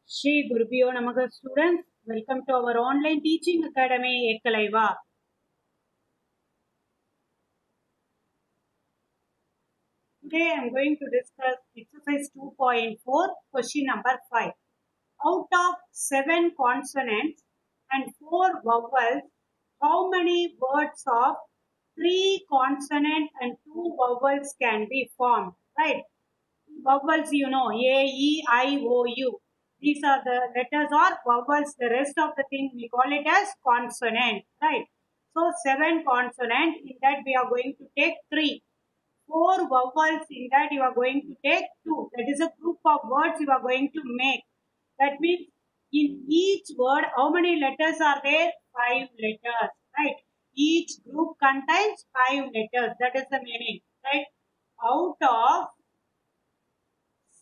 Shri Gurubhyo Namaha students, welcome to our online teaching academy Ekkalaiva. Today I am going to discuss exercise 2.4 question number 5. Out of 7 consonants and 4 vowels, how many words of 3 consonant and 2 vowels can be formed? Right? Vowels, you know, A, E, I, O, U. These are the letters or vowels. The rest of the thing we call it as consonant, right? So 7 consonant, in that we are going to take 3. 4 vowels, in that you are going to take 2. That is a group of words you are going to make. That means in each word, how many letters are there? 5 letters, right? Each group contains 5 letters. That is the meaning, right? Out of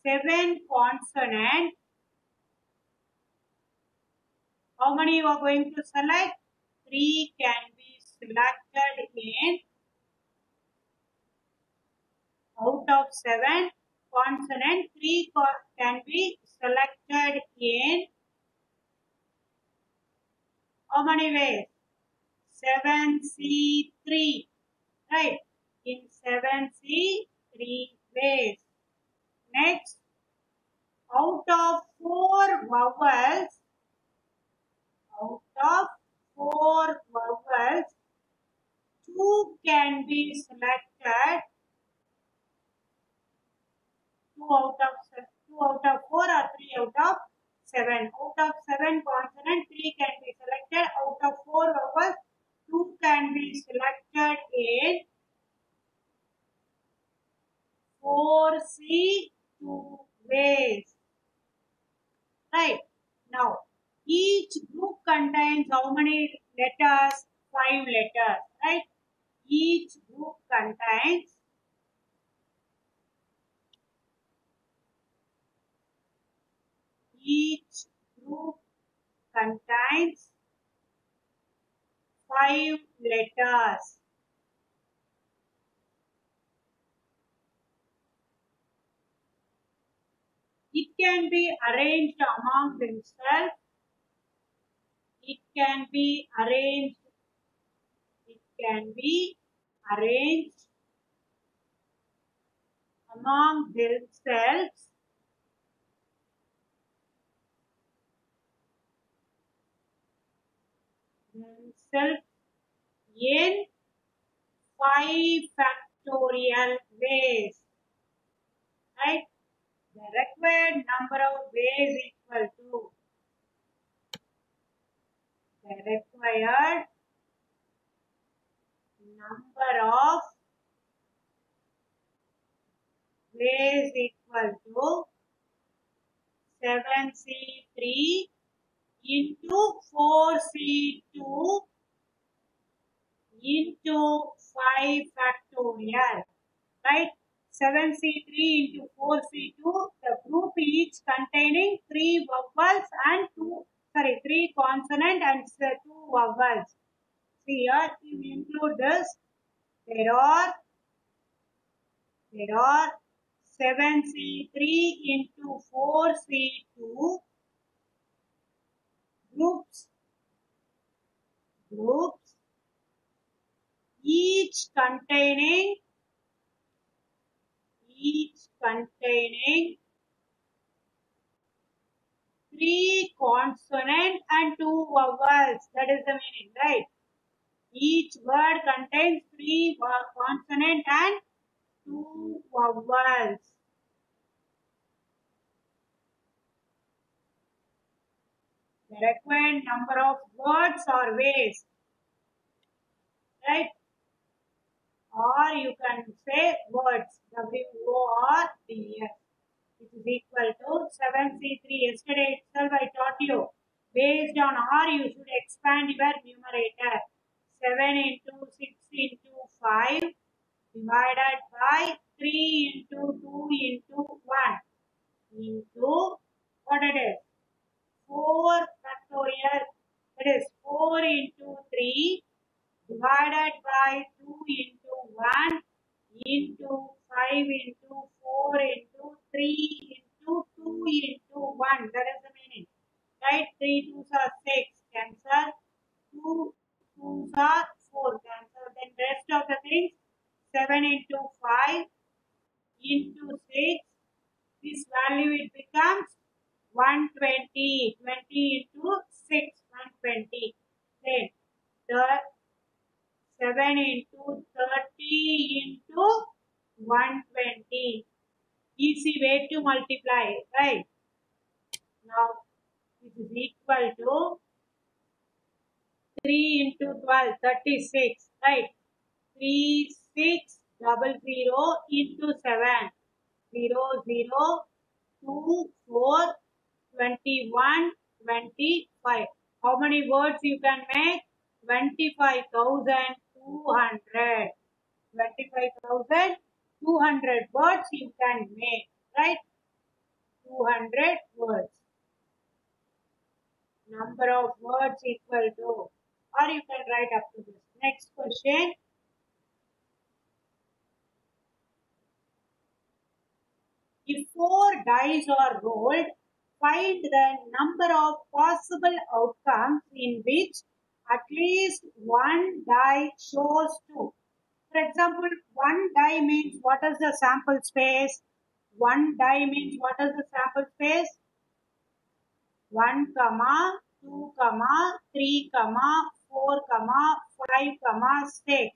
7 consonant, how many you are going to select? 3 can be selected in, out of 7 consonant, 3 can be selected in how many ways? 7C3, right? In 7C3 ways. Next, out of 4 vowels, out of 4 vowels, 2 can be selected. 2 out of 4 or 3 out of 7. Out of 7 consonant, 3 can be selected. Out of 4 vowels, 2 can be selected in 4C2 ways. Right. Now, each group contains how many letters? 5 letters. Right. Each group contains each group contains 5 letters. It can be arranged among themselves. It can be arranged. It can be arranged among themselves. Themselves in 5 factorial ways. Right? The required number of ways equal to the required number of ways equal to 7C3 into 4C2 into 5 factorial, right? 7C3 into 4C2, the group each containing 3 vowels and 3 consonant and 2 vowels. See here, if you include this, there are 7C3 into 4C2 groups, each containing 3 consonant and 2 vowels. That is the meaning, right? Each word contains 3 consonant and 2 vowels. The required number of words or ways, right? Or you can say words, W-O-R-D-S. It is equal to 7C3. Yesterday itself I taught you. Based on R, you should expand your numerator. 7 into 6 into 5 divided by 3 into 2 into 1 into what it is? 4 factorial. It is 4 into 3 divided by 2 into 1 into 5 into 4 into 3 into 2 into 1. That is the meaning. 3 2s are 6, cancel. 2 2s are 4, cancel. Then rest of the things, 7 into 5 into 6, this value it becomes 120. 20 into 6, 120. Then the 7 into 30 into 120. Easy way to multiply, right? Now this is equal to 3 into 12, 36, right? 3600 into 7, 0, 0, 2, 4, 21, 25. How many words you can make? 25,200. 25,200 words you can make, right? 200 words. Number of words equal to, or you can write up to this. Next question. If 4 dice are rolled, find the number of possible outcomes in which at least one die shows 2. For example, one die means what is the sample space? One die means what is the sample space? 1, 2, 3, 4, 5, 6.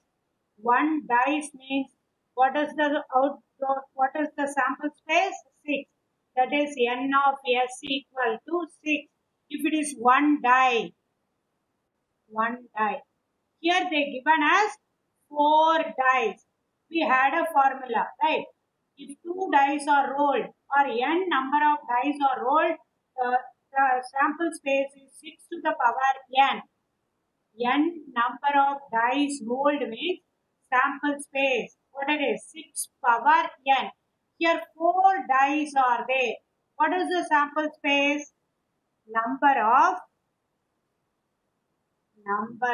One dice means what is the sample space? 6. That is n of s equal to 6. If it is one die. Here they given as 4 dice. We had a formula, right? If 2 dice are rolled or n number of dice are rolled, the sample space is 6 to the power n. N number of dice rolled means sample space. What it is? 6 power n. Here 4 dice are there. What is the sample space? Number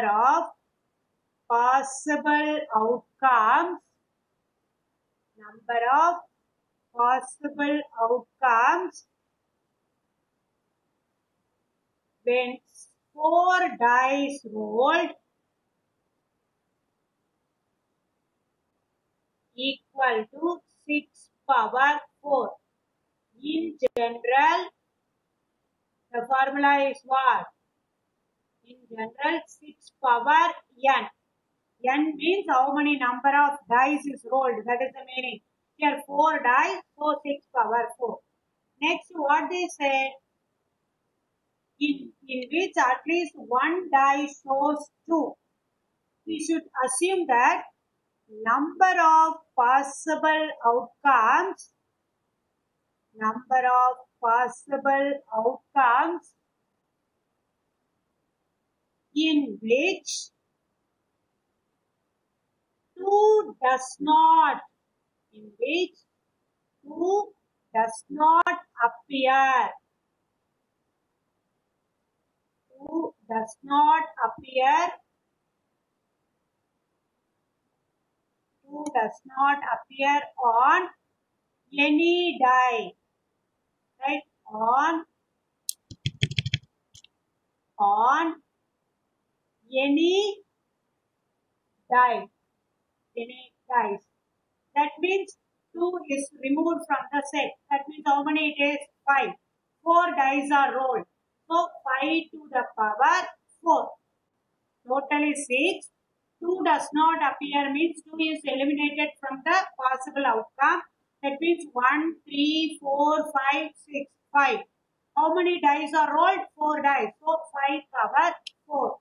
of possible outcomes. Number of possible outcomes when 4 dice rolled equal to 6 power 4. In general, the formula is what? In general, 6 power n. N means how many number of dice is rolled. That is the meaning. Here 4 dice, so 6 power 4. Next, what they say? In which at least one die shows 2. We should assume that number of possible outcomes in which 2 does not appear. 2 does not appear on any die, right? On any dice. That means 2 is removed from the set. That means how many it is? 5. 4 dice are rolled. So 5 to the power 4. Total is 6. 2 does not appear means 2 is eliminated from the possible outcome. That means 1, 3, 4, 5, 6, 5. How many dice are rolled? 4 dice. So 5 power 4.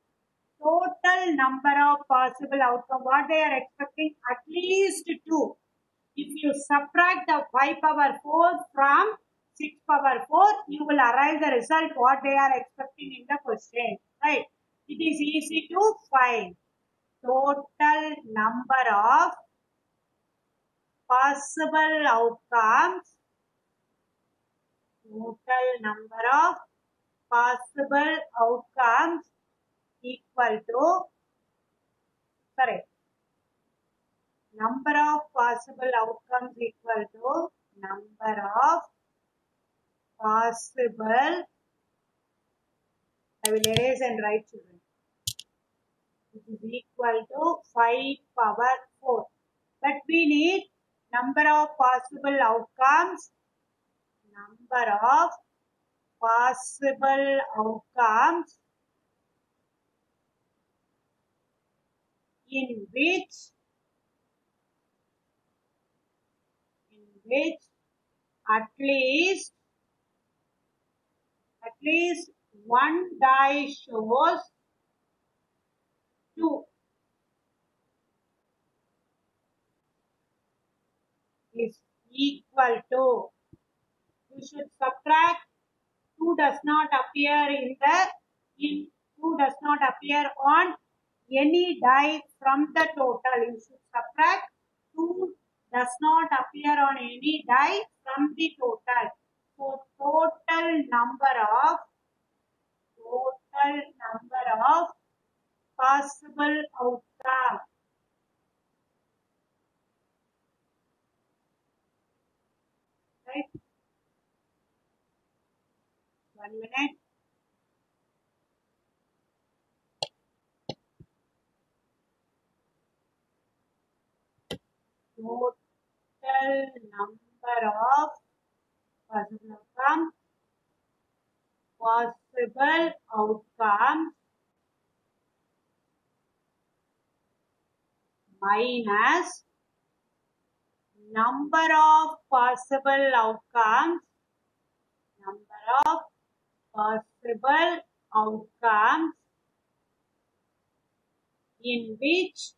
Total number of possible outcome. What they are expecting? At least 2. If you subtract the 5 power 4 from 6 power 4, you will arrive the result what they are expecting in the question. Right? It is easy to find. Total number of possible outcomes. Equal to, number of possible outcomes equal to number of possible I will erase and write, children. It is equal to 5 power 4. But we need number of possible outcomes. Number of possible outcomes in which at least one die shows 2 is equal to, you should subtract 2 does not appear in 2 does not appear on any die from the total. You should subtract 2 does not appear on any die from the total. So total number of possible outcome. Right? 1 minute. Total number of possible outcomes minus number of possible outcomes in which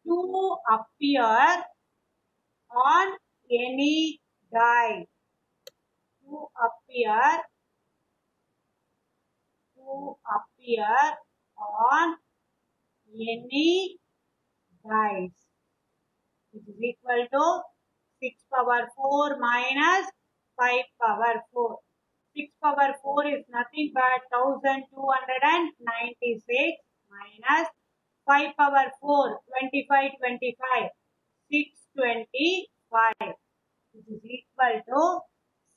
2 appear on any die. 2 appear on any dice. It is equal to 6 power 4 minus 5 power 4. 6 power 4 is nothing but 1296 minus 5 power 4, 25, 25, 625. This is equal to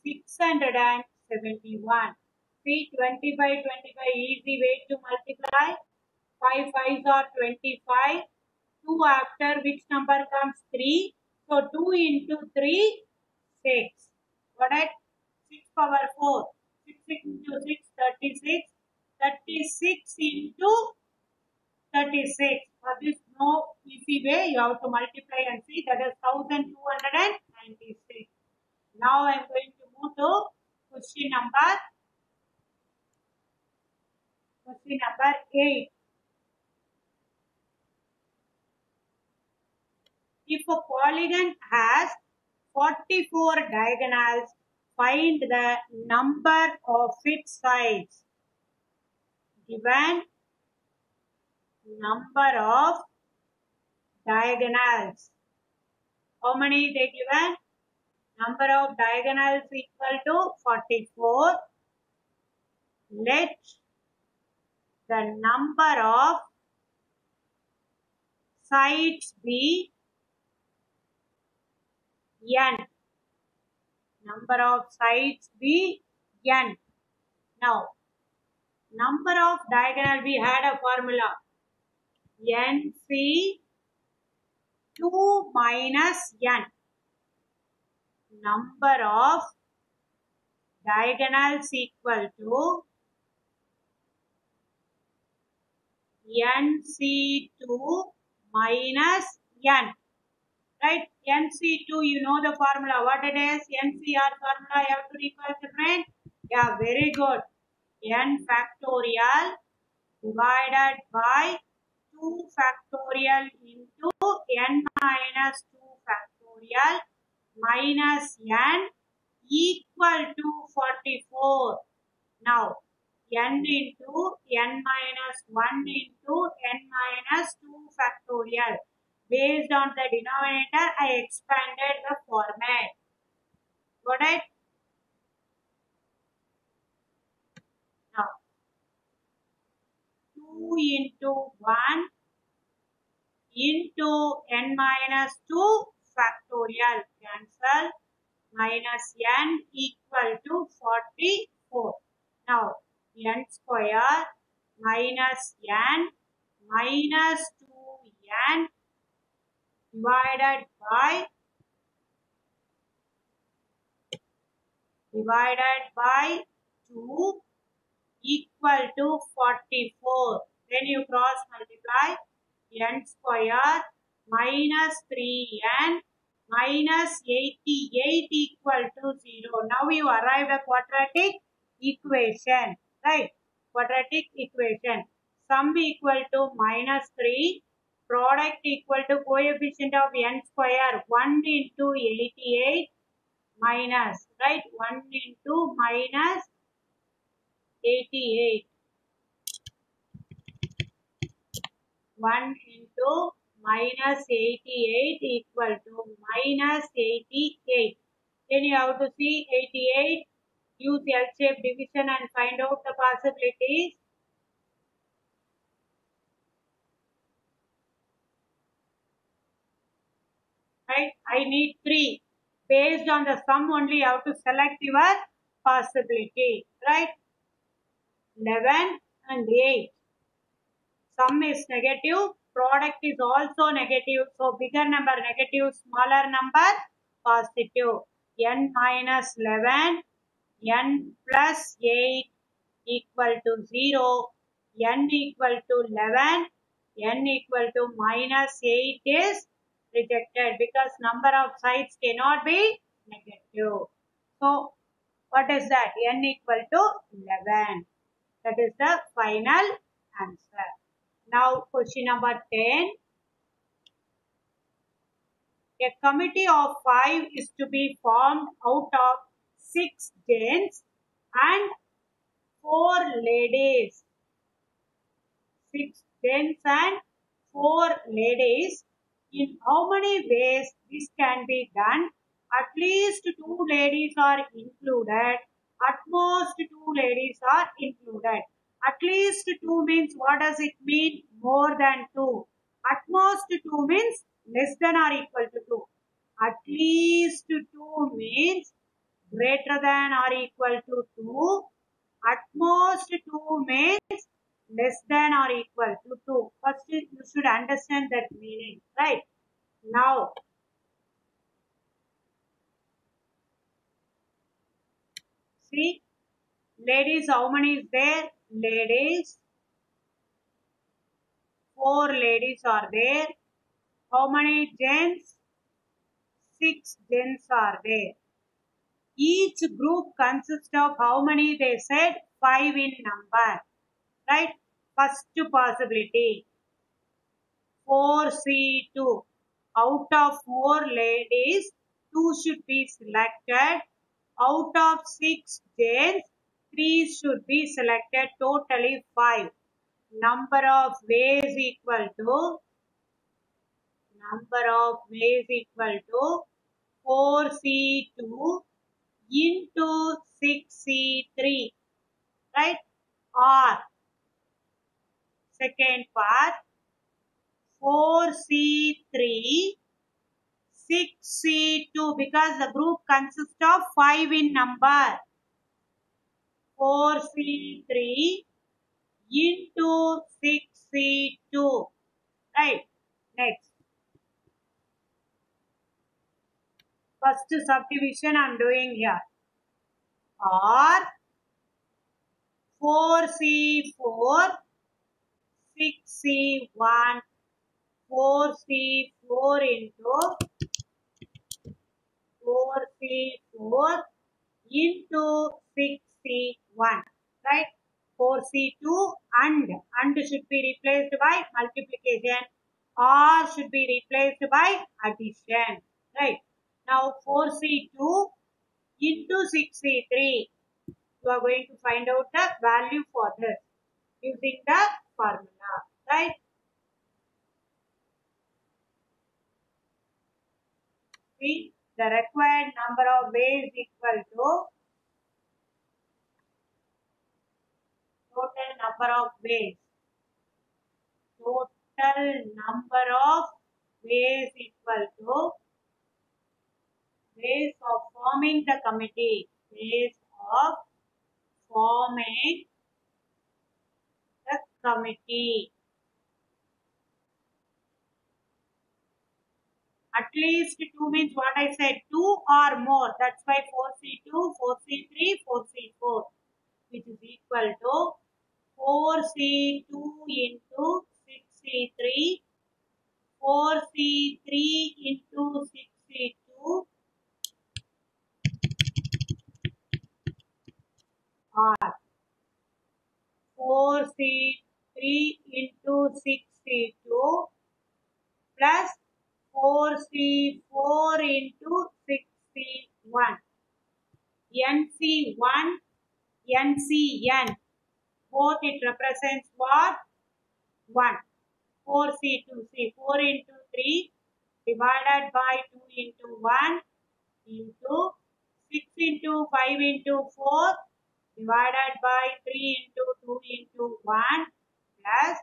671. See, 25, 25, easy way to multiply. 5 5s are 25. 2 after which number comes? 3. So 2 into 3, 6. Got it? 6 power 4. 6 into 6, 36. 36 into 36. For this no easy way, you have to multiply and see, that is 1296. Now I am going to move to question number 8. If a polygon has 44 diagonals, find the number of its sides. Given number of diagonals. How many they given? Number of diagonals equal to 44. Let the number of sides be n. Number of sides be n. Now, number of diagonal, we had a formula. NC 2 minus n. Number of diagonals equal to NC2 minus n. Right? NC2, you know the formula. What it is? NCR formula, you have to recall, children. Yeah, very good. N factorial divided by 2 factorial into n minus 2 factorial minus n equal to 44. Now, n into n minus 1 into n minus 2 factorial. Based on the denominator, I expanded the format. Got it? Now, 2 into 1 into n minus 2 factorial. Cancel. Minus n equal to 44. Now n square minus n minus 2n divided by 2 equal to 44. Then you cross multiply n square minus 3n minus 88 equal to 0. Now you arrive at quadratic equation, right? Quadratic equation. Sum equal to minus 3. Product equal to coefficient of n square 1 into 88 minus, right? 1 into minus 88. 1 into minus 88 equal to minus 88. Then you have to see 88, use L-shaped division and find out the possibilities. Right? I need 3. Based on the sum only you have to select your possibility. Right? 11 and 8. Sum is negative, product is also negative. So bigger number negative, smaller number positive. N minus 11, n plus 8 equal to 0. N equal to 11, n equal to minus 8 is rejected because number of sides cannot be negative. So what is that? N equal to 11. That is the final answer. Now question number 10. A committee of 5 is to be formed out of 6 gents and 4 ladies. 6 gents and 4 ladies. In how many ways this can be done? At least 2 ladies are included. At most 2 ladies are included. At least 2 means what does it mean? More than 2. At most 2 means less than or equal to 2. At least 2 means greater than or equal to 2. At most 2 means less than or equal to 2. First you should understand that meaning, right? Now see, ladies, how many is there? Ladies, 4 ladies are there. How many gents? 6 gents are there. Each group consists of how many? They said 5 in number, right? First possibility, 4C2. Out of 4 ladies, 2 should be selected. Out of 6 gents, 3 should be selected. Totally 5. Number of ways equal to 4C2 into 6C3, right? Or second part, 4C3 6C2 because the group consists of 5 in number. 4C3 into 6C2. Right. Next. First subdivision I am doing here. Or 4C4 6C1 4C4 into 6C1, right? 4C2 and should be replaced by multiplication or should be replaced by addition, right? Now 4C2 into 6C3, you are going to find out the value for this using the formula, right? See, the required number of ways equal to total number of ways. Total number of ways equal to ways of forming the committee. Ways of forming the committee. At least 2 means what I said, 2 or more. That's why 4C2, 4C3, 4C4, which is equal to 4C2 into 6C3, 4C3 into 6C2, or 4C3 into 6C2 plus 4C4 into 6C1. NC1, NCN. Both it represents what? 1. 4C2. See, 4 into 3 divided by 2 into 1 into 6 into 5 into 4 divided by 3 into 2 into 1 plus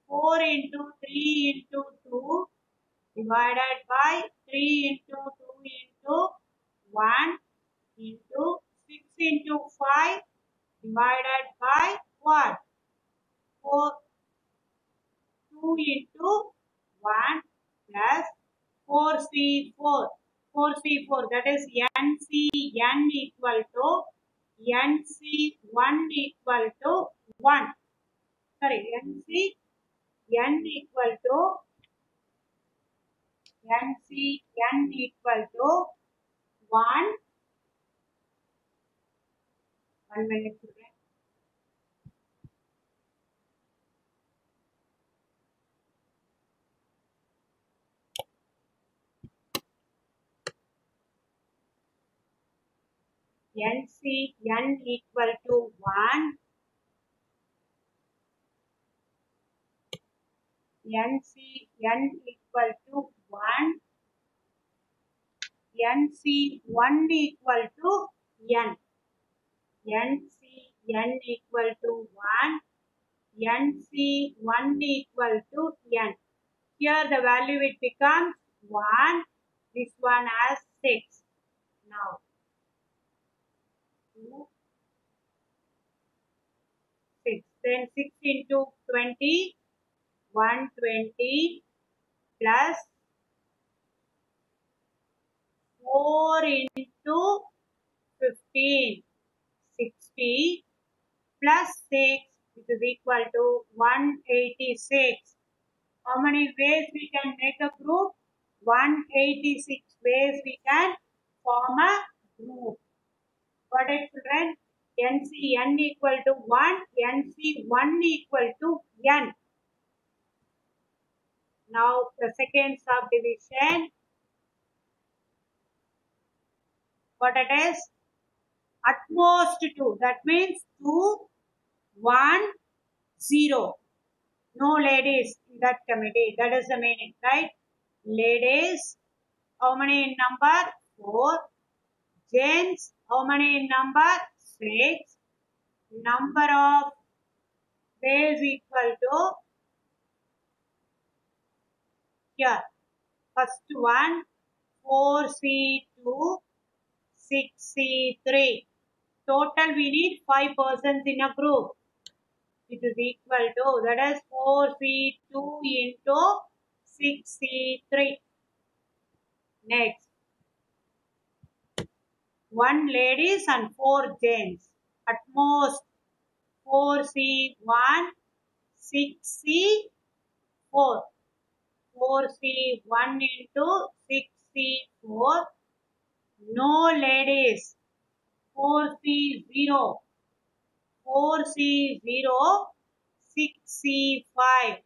4 into 3 into 2 divided by 3 into 2 into 1 into 6 into 5 divided by what? 4, 2 into 1 plus 4C4. 4C4, that is NCN equal to NC1 equal to 1. Sorry, NCN equal to NCN equal to 1. 1 minute, children. NCN equal to 1. NCN equal to 1. NC1 equal to N. NCN equal to 1. NC1 equal to N. Here the value it becomes 1. This one has 6. Now 2, 6. Then 6 into 20, 120 plus 4 into 15, 60 plus 6, which is equal to 186. How many ways we can make a group? 186 ways we can form a group. Got it, children? NCN equal to 1, NC1 equal to N. Now the second subdivision, what it is? At most 2. That means 2, 1, 0. No ladies in that committee. That is the meaning, right? Ladies, how many in number? 4. Gents, how many in number? 6. Number of ways equal to, here, first one, 4C2, 6C3. Total we need 5 persons in a group. It is equal to, that is 4C2 into 6C3. Next, 1 ladies and 4 gents. At most 4C1, 6C4. 4C1 into 6C4. No ladies. 4C0. 4C0, 6C5.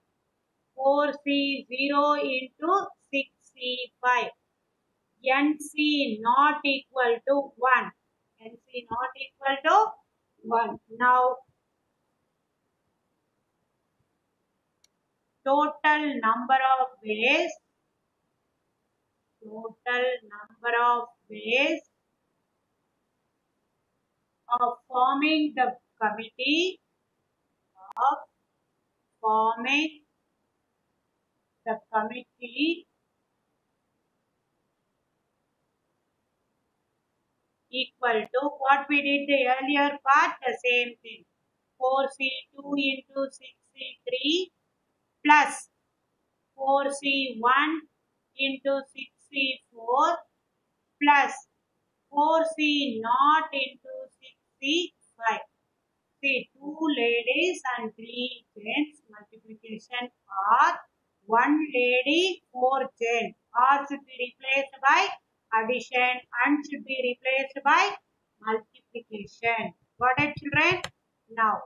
4C0 into 6C5. NC not equal to 1. NC not equal to 1. Now, total number of ways. Total number of ways of forming the committee. Of forming the committee equal to what we did the earlier part, the same thing. 4C2 into 6C3 plus 4C1 into 6C4 plus 4C naught into 6C5. See, 2 ladies and 3 gents multiplication are 1 lady, 4 gents. R should be replaced by addition and should be replaced by multiplication. Got it, children? Now,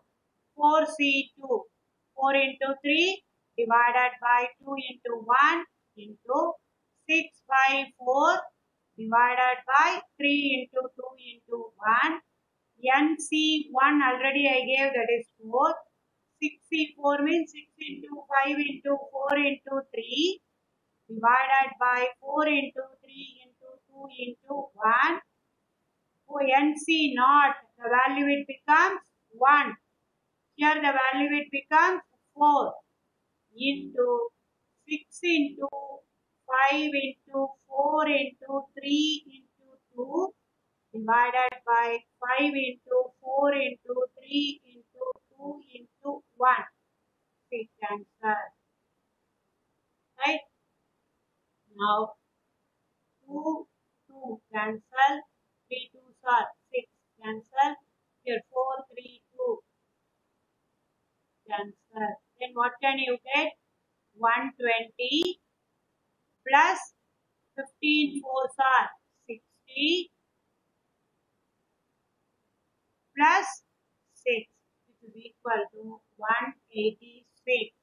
4C2, 4 into 3 divided by 2 into 1 into 6 by 4 divided by 3 into 2 into 1. NC1 already I gave, that is 4. 6C4 means 6 into 5 into 4 into 3 divided by 4 into 3 into 2 into 1. So NC naught, the value it becomes 1. Here the value it becomes 4 into 6 into 5 into 4 into 3 into 2 divided by 5 into 4 into 3 into 2 into 1. Six answer. Right? Now 2, 2 cancel. 3 2s are 6 cancel. Here 4, 3, 2 cancel. Then what can you get? 120 plus 15 4s are 60 plus 6, which is equal to 186.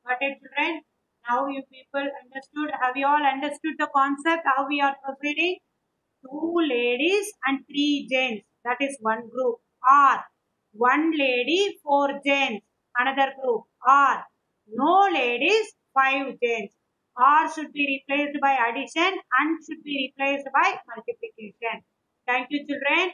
Got it, children? Now you people understood. Have you all understood the concept? How we are proceeding? 2 ladies and 3 gents. That is one group. Or 1 lady, 4 gents. Another group. Or no ladies, 5 gents. Or should be replaced by addition and should be replaced by multiplication. Thank you, children.